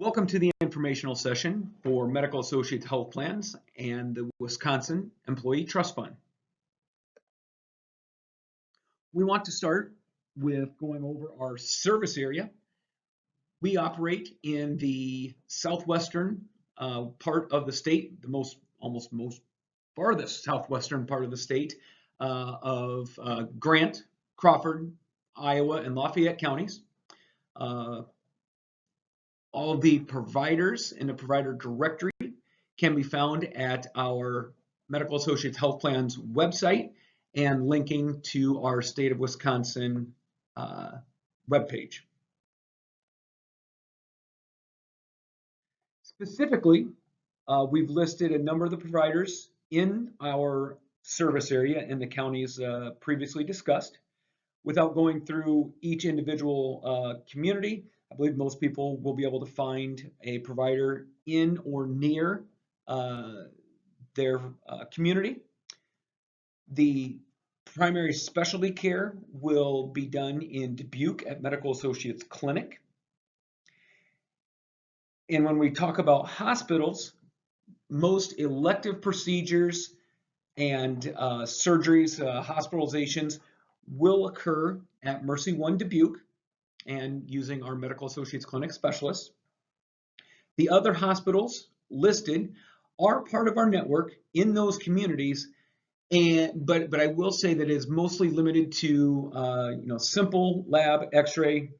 Welcome to the informational session for Medical Associates Health Plans and the Wisconsin Employee Trust Fund. We want to start with going over our service area. We operate in the southwestern part of the state, the most farthest southwestern part of the state of Grant, Crawford, Iowa, and Lafayette counties. All of the providers in the provider directory can be found at our Medical Associates Health Plans website and linking to our State of Wisconsin webpage. Specifically, we've listed a number of the providers in our service area in the counties previously discussed. Without going through each individual community, I believe most people will be able to find a provider in or near their community. The primary specialty care will be done in Dubuque at Medical Associates Clinic. And when we talk about hospitals, most elective procedures and surgeries, hospitalizations will occur at Mercy One Dubuque and using our Medical Associates Clinic specialists. The other hospitals listed are part of our network in those communities, but I will say that it is mostly limited to simple lab, X-ray,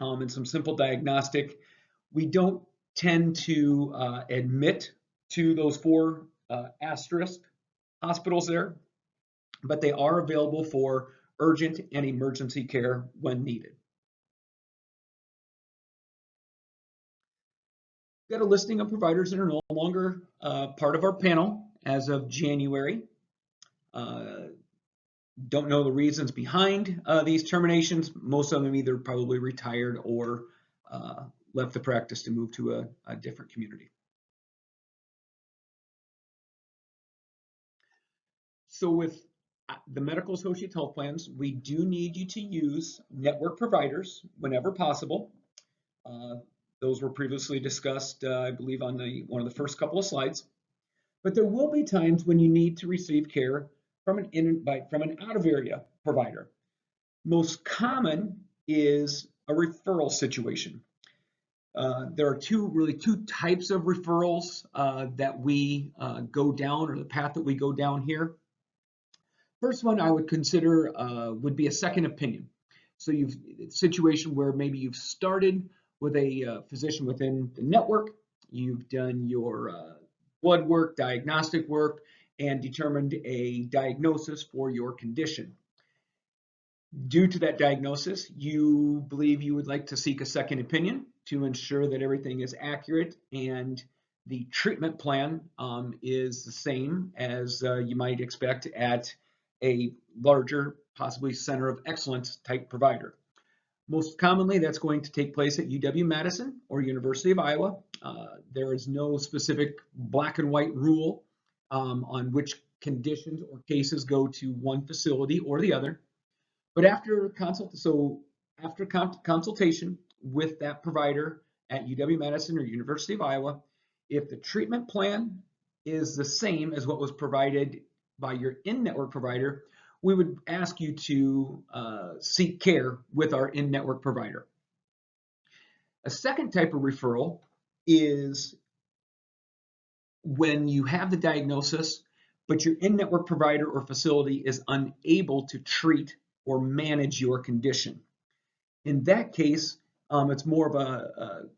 and some simple diagnostic. We don't tend to admit to those four asterisk hospitals there, but they are available for urgent and emergency care when needed. We've got a listing of providers that are no longer part of our panel as of January. Don't know the reasons behind these terminations. Most of them either probably retired or left the practice to move to a different community. So with the Medical Associates Health Plans, we do need you to use network providers whenever possible. Those were previously discussed, I believe, on one of the first couple of slides. But there will be times when you need to receive care from an out-of-area provider. Most common is a referral situation. There are two types of referrals that we go down, or the path that we go down here. First one I would consider would be a second opinion. So you've a situation where maybe you've started with a physician within the network, you've done your blood work, diagnostic work, and determined a diagnosis for your condition. Due to that diagnosis, you believe you would like to seek a second opinion to ensure that everything is accurate and the treatment plan is the same as you might expect at a larger, possibly center of excellence type provider. Most commonly, that's going to take place at UW-Madison or University of Iowa. There is no specific black and white rule on which conditions or cases go to one facility or the other. But after consultation with that provider at UW-Madison or University of Iowa, if the treatment plan is the same as what was provided by your in-network provider, we would ask you to seek care with our in-network provider. A second type of referral is when you have the diagnosis, but your in-network provider or facility is unable to treat or manage your condition. In that case, it's more of a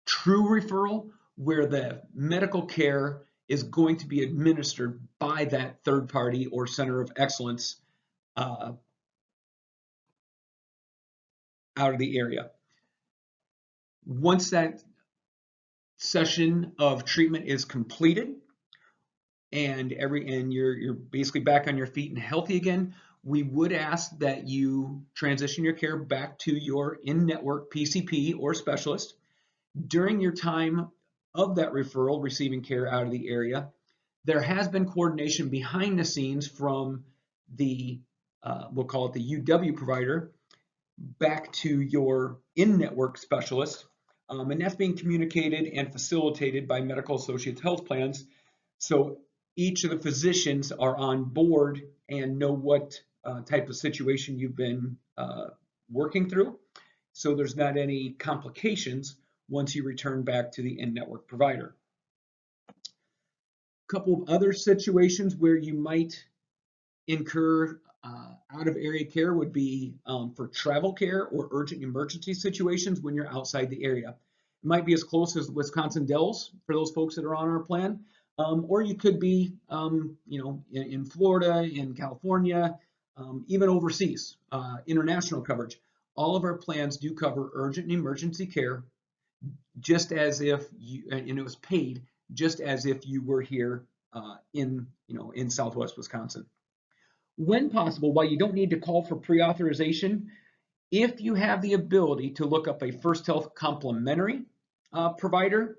true referral where the medical care is going to be administered by that third party or center of excellence out of the area. Once that session of treatment is completed and you're basically back on your feet and healthy again, we would ask that you transition your care back to your in-network PCP or specialist. During your time of that referral, receiving care out of the area, there has been coordination behind the scenes from the, we'll call it the UW provider, back to your in-network specialist And that's being communicated and facilitated by Medical Associates Health Plans. So each of the physicians are on board and know what type of situation you've been working through. So there's not any complications once you return back to the in-network provider. A couple of other situations where you might incur out-of-area care would be for travel care or urgent emergency situations when you're outside the area. It might be as close as Wisconsin Dells for those folks that are on our plan, or you could be, in Florida, in California, even overseas, international coverage. All of our plans do cover urgent and emergency care, just as if you, and it was paid just as if you were here in Southwest Wisconsin. When possible, while you don't need to call for pre-authorization, if you have the ability to look up a First Health complementary provider,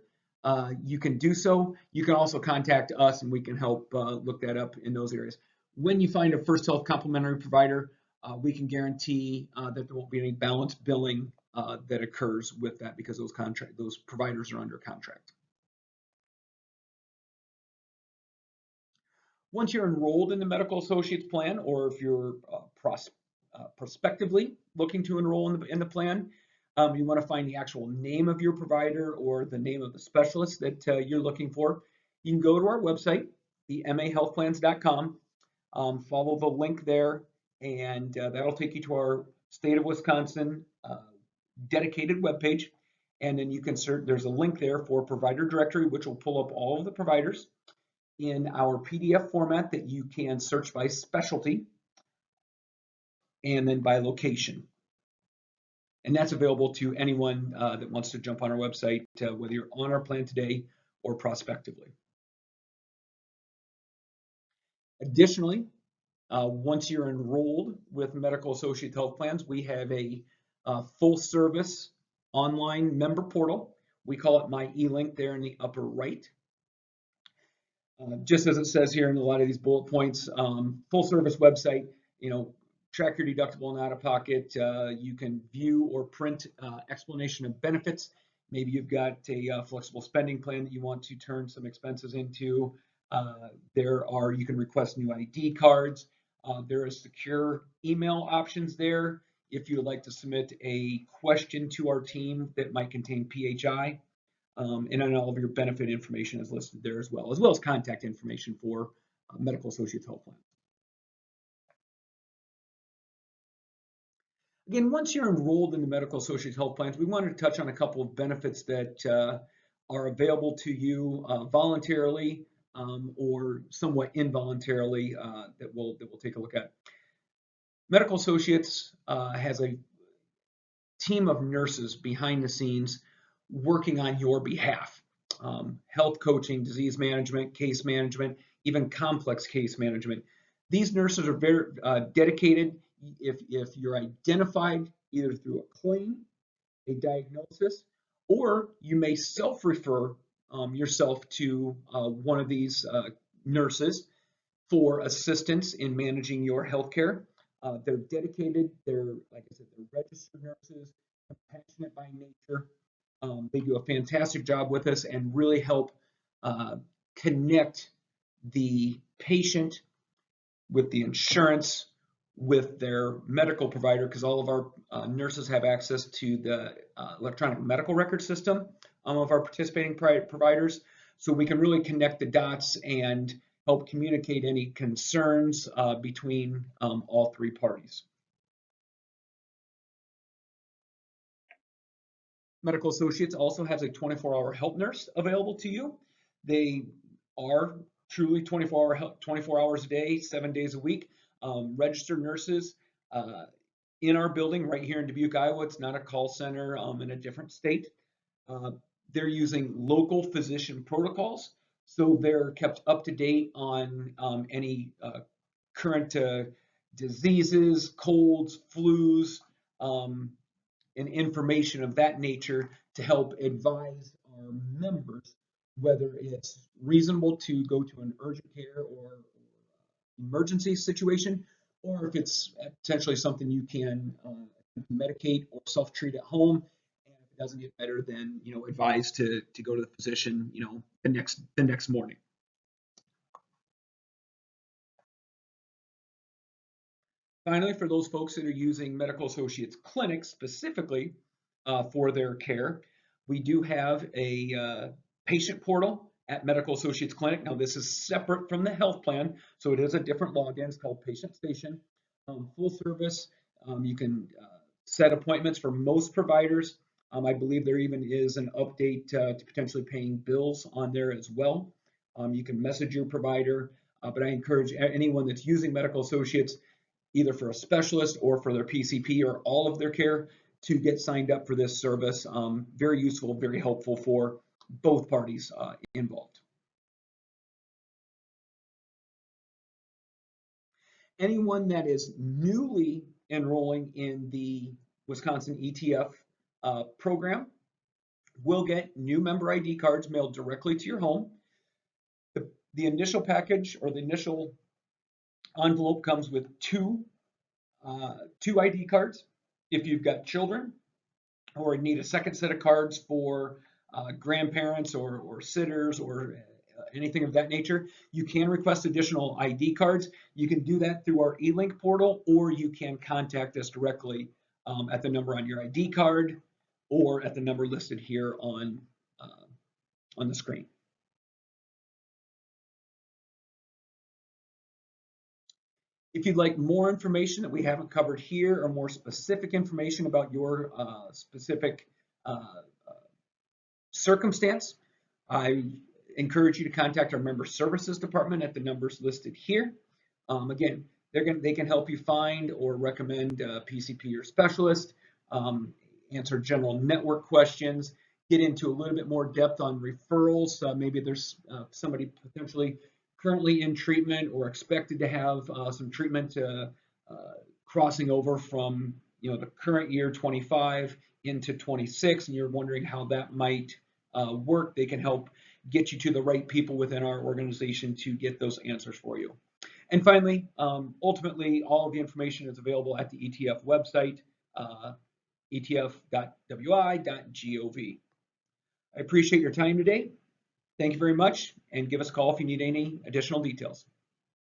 you can do so. You can also contact us and we can help look that up in those areas. When you find a First Health complementary provider, we can guarantee that there won't be any balance billing that occurs with that because those providers are under contract. Once you're enrolled in the Medical Associates plan, or if you're prospectively looking to enroll in the plan, you want to find the actual name of your provider or the name of the specialist that you're looking for. You can go to our website, the mahealthplans.com, follow the link there, and that'll take you to our state of Wisconsin dedicated webpage. And then you can search, there's a link there for provider directory, which will pull up all of the providers in our PDF format that you can search by specialty and then by location. And that's available to anyone that wants to jump on our website, whether you're on our plan today or prospectively. Additionally, once you're enrolled with Medical Associates Health Plans, we have a full service online member portal. We call it My eLink there in the upper right. Just as it says here in a lot of these bullet points, full service website, track your deductible and out of pocket. You can view or print explanation of benefits. Maybe you've got a flexible spending plan that you want to turn some expenses into. You can request new ID cards. There are secure email options there if you would like to submit a question to our team that might contain PHI. And then all of your benefit information is listed there as well as contact information for Medical Associates Health Plan. Again, once you're enrolled in the Medical Associates Health Plans, we wanted to touch on a couple of benefits that are available to you voluntarily or somewhat involuntarily that we'll take a look at. Medical Associates has a team of nurses behind the scenes working on your behalf. Health coaching, disease management, case management, even complex case management. These nurses are very dedicated. If you're identified either through a claim, a diagnosis, or you may self-refer yourself to one of these nurses for assistance in managing your healthcare. They're dedicated. They're, like I said, they're registered nurses, compassionate by nature. They do a fantastic job with us and really help connect the patient with the insurance, with their medical provider, because all of our nurses have access to the electronic medical record system of our participating providers. So we can really connect the dots and help communicate any concerns between all three parties. Medical Associates also has a 24-hour help nurse available to you. They are truly 24 hours a day, 7 days a week. Registered nurses in our building right here in Dubuque, Iowa. It's not a call center in a different state. They're using local physician protocols, so they're kept up to date on any current diseases, colds, flus, and information of that nature to help advise our members whether it's reasonable to go to an urgent care or emergency situation, or if it's potentially something you can medicate or self-treat at home. And if it doesn't get better, then advise to go to the physician the next morning. Finally, for those folks that are using Medical Associates clinics specifically for their care, we do have a patient portal at Medical Associates Clinic. Now, this is separate from the health plan, so it is a different login. It's called Patient Station. Full service. You can set appointments for most providers. I believe there even is an update to potentially paying bills on there as well. You can message your provider, but I encourage anyone that's using Medical Associates, either for a specialist or for their PCP or all of their care, to get signed up for this service. Very useful, very helpful for both parties involved. Anyone that is newly enrolling in the Wisconsin ETF program will get new member ID cards mailed directly to your home. The initial package or the initial envelope comes with two ID cards. If you've got children or need a second set of cards for grandparents or sitters or anything of that nature, you can request additional ID cards. You can do that through our eLink portal, or you can contact us directly at the number on your ID card or at the number listed here on the screen. If you'd like more information that we haven't covered here or more specific information about your specific circumstance, I encourage you to contact our Member Services Department at the numbers listed here. Again, they can help you find or recommend a PCP or specialist, answer general network questions, get into a little bit more depth on referrals. Maybe there's somebody potentially currently in treatment or expected to have some treatment crossing over from the current year 25 into 26, and you're wondering how that might work. They can help get you to the right people within our organization to get those answers for you. And finally, ultimately, all of the information is available at the ETF website, etf.wi.gov. I appreciate your time today. Thank you very much, and give us a call if you need any additional details.